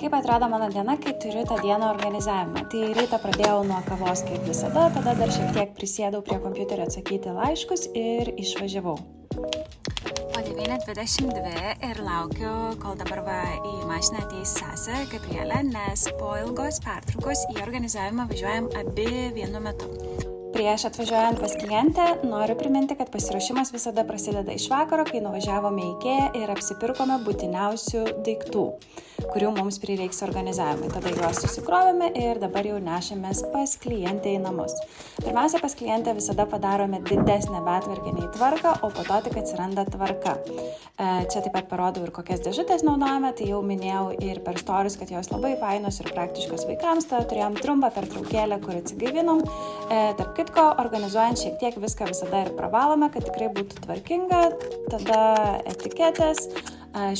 Kaip atrado mano diena, kai turiu tą dieną organizavimą? Tai rytą pradėjau nuo kavos kaip visada, tada dar šiek tiek prisėdau prie kompiuterio atsakyti laiškus ir išvažiavau. Po 9:22 ir laukiu, kol dabar į mašiną ateis sesė Gabrielė, nes po ilgos pertraukos į organizavimą važiuojam abi vienu metu. Prieš atvažiuojant pas klientę noriu priminti, kad pasiruošimas visada prasideda iš vakaro, kai nuvažiavome į IKEA ir apsipirkome būtiniausių daiktų, kurių mums prireiks organizavimui. Tada juos susikrovėme ir dabar jau nešamės pas klientę į namus. Pirmiausia, pas klientę visada padarome didesnę betvarkę nei tvarką, o po to tik atsiranda tvarka. Čia taip pat parodau ir kokias dėžutės naudojame, tai jau minėjau ir per stories, kad jos labai fainos ir praktiškos vaikams, tada turėjom trumpą pertraukėlę, kur atsigaivinom. Tarp kitko, organizuojant šiek tiek viską visada ir pravalome, kad tikrai būtų tvarkinga, tada etiketės. Šiuo